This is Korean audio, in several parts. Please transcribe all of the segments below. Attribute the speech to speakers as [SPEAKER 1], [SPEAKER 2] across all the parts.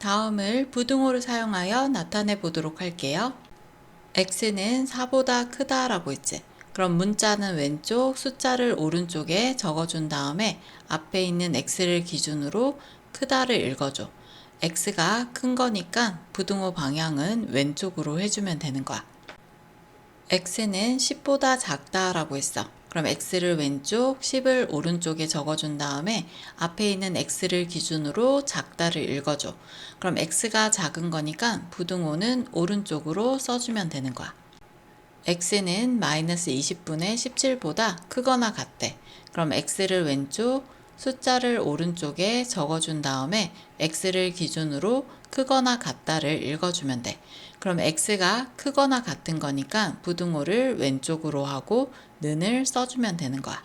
[SPEAKER 1] 다음을 부등호를 사용하여 나타내 보도록 할게요. x는 4보다 크다 라고 했지. 그럼 문자는 왼쪽, 숫자를 오른쪽에 적어준 다음에 앞에 있는 x를 기준으로 크다를 읽어줘. x가 큰 거니까 부등호 방향은 왼쪽으로 해주면 되는 거야. x는 10보다 작다 라고 했어. 그럼 x를 왼쪽, 10을 오른쪽에 적어준 다음에 앞에 있는 x를 기준으로 작다를 읽어줘. 그럼 x가 작은 거니까 부등호는 오른쪽으로 써주면 되는 거야. x는 마이너스 20분의 17보다 크거나 같대. 그럼 x를 왼쪽, 숫자를 오른쪽에 적어준 다음에 x를 기준으로 크거나 같다를 읽어주면 돼. 그럼 x가 크거나 같은 거니까 부등호를 왼쪽으로 하고 는을 써주면 되는 거야.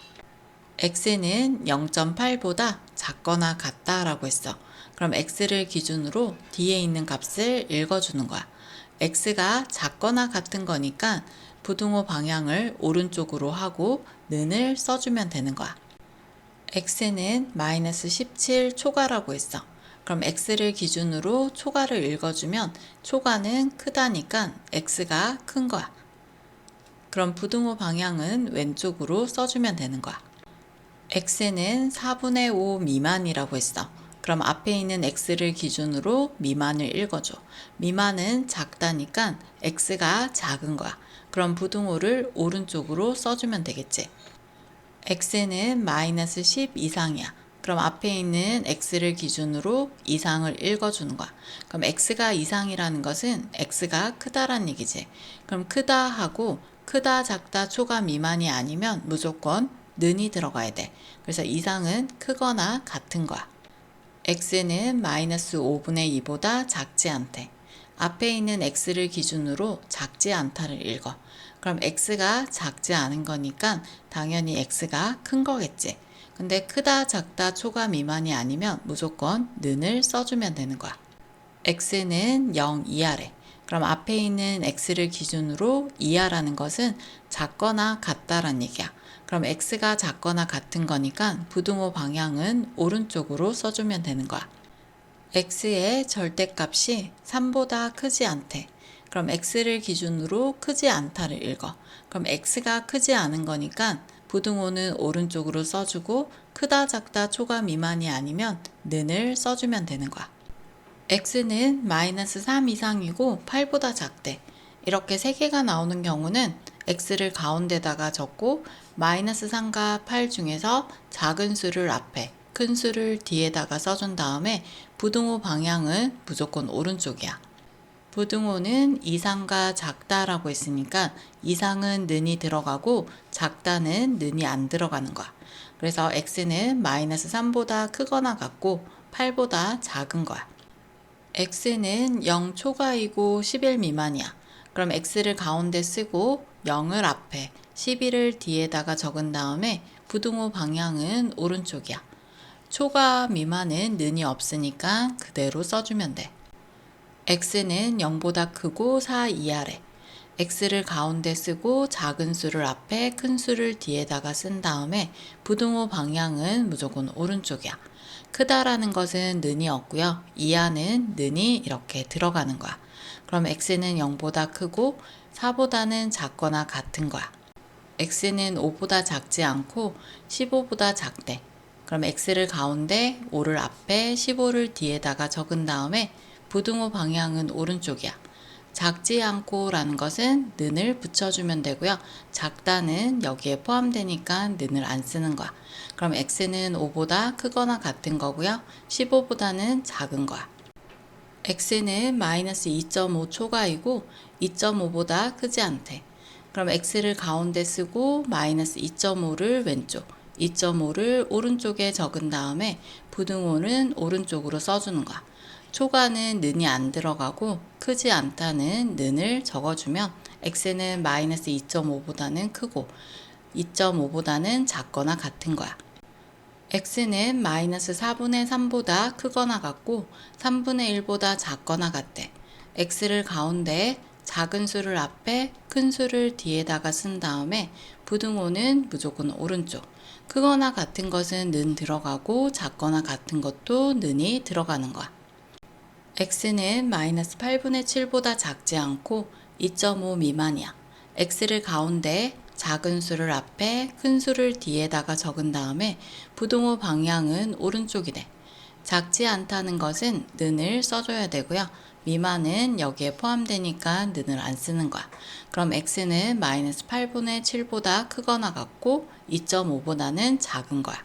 [SPEAKER 1] x는 0.8보다 작거나 같다 라고 했어. 그럼 x를 기준으로 뒤에 있는 값을 읽어주는 거야. x가 작거나 같은 거니까 부등호 방향을 오른쪽으로 하고 는을 써주면 되는 거야. x는 마이너스 17 초과라고 했어. 그럼 x를 기준으로 초과를 읽어주면 초과는 크다니까 x가 큰 거야. 그럼 부등호 방향은 왼쪽으로 써주면 되는 거야. x는 4분의 5 미만이라고 했어. 그럼 앞에 있는 x를 기준으로 미만을 읽어줘. 미만은 작다니까 x가 작은 거야. 그럼 부등호를 오른쪽으로 써주면 되겠지. x는 마이너스 10 이상이야. 그럼 앞에 있는 x를 기준으로 이상을 읽어주는 거야. 그럼 x가 이상이라는 것은 x가 크다란 얘기지. 그럼 크다 하고 크다, 작다, 초과, 미만이 아니면 무조건 는이 들어가야 돼. 그래서 이상은 크거나 같은 거야. x는 마이너스 5분의 2보다 작지 않대. 앞에 있는 x를 기준으로 작지 않다를 읽어. 그럼 x가 작지 않은 거니까 당연히 x가 큰 거겠지. 근데 크다, 작다, 초과, 미만이 아니면 무조건 는을 써주면 되는 거야. x는 0 이하래. 그럼 앞에 있는 x를 기준으로 이하라는 것은 작거나 같다란 얘기야. 그럼 x가 작거나 같은 거니까 부등호 방향은 오른쪽으로 써주면 되는 거야. x의 절대값이 3보다 크지 않대. 그럼 x를 기준으로 크지 않다를 읽어. 그럼 x가 크지 않은 거니까 부등호는 오른쪽으로 써주고 크다, 작다, 초과, 미만이 아니면 는을 써주면 되는 거야. x는 마이너스 3 이상이고 8보다 작대. 이렇게 3개가 나오는 경우는 x를 가운데다가 적고 마이너스 3과 8 중에서 작은 수를 앞에, 큰 수를 뒤에다가 써준 다음에 부등호 방향은 무조건 오른쪽이야. 부등호는 이상과 작다라고 했으니까 이상은 는이 들어가고 작다는 는이 안 들어가는 거야. 그래서 x는 마이너스 3보다 크거나 같고 8보다 작은 거야. x는 0 초과이고 11 미만이야. 그럼 x를 가운데 쓰고 0을 앞에, 11을 뒤에다가 적은 다음에 부등호 방향은 오른쪽이야. 초과 미만은 는이 없으니까 그대로 써주면 돼. x는 0보다 크고 4 이하래. x를 가운데 쓰고 작은 수를 앞에, 큰 수를 뒤에다가 쓴 다음에 부등호 방향은 무조건 오른쪽이야. 크다라는 것은 는이 없고요. 이하는 는이 이렇게 들어가는 거야. 그럼 x는 0보다 크고 4보다는 작거나 같은 거야. x는 5보다 작지 않고 15보다 작대. 그럼 x를 가운데, 5를 앞에, 15를 뒤에다가 적은 다음에 부등호 방향은 오른쪽이야. 작지 않고 라는 것은 는을 붙여주면 되고요. 작다는 여기에 포함되니까 는을 안 쓰는 거야. 그럼 x는 5보다 크거나 같은 거고요. 15보다는 작은 거야. x는 마이너스 2.5 초과이고 2.5보다 크지 않대. 그럼 x를 가운데 쓰고 마이너스 2.5를 왼쪽, 2.5를 오른쪽에 적은 다음에 부등호는 오른쪽으로 써주는 거야. 초과는 는이 안 들어가고 크지 않다는 는을 적어주면 x는 마이너스 2.5보다는 크고 2.5보다는 작거나 같은 거야. x는 마이너스 4분의 3보다 크거나 같고 3분의 1보다 작거나 같대. x를 가운데, 작은 수를 앞에, 큰 수를 뒤에다가 쓴 다음에 부등호는 무조건 오른쪽. 크거나 같은 것은 는 들어가고 작거나 같은 것도 는이 들어가는 거야. x는 마이너스 8분의 7보다 작지 않고 2.5 미만이야. x를 가운데 작은 수를 앞에 큰 수를 뒤에다가 적은 다음에 부등호 방향은 오른쪽이래. 작지 않다는 것은 는을 써줘야 되고요. 미만은 여기에 포함되니까 는을 안 쓰는 거야. 그럼 x는 마이너스 8분의 7보다 크거나 같고 2.5보다는 작은 거야.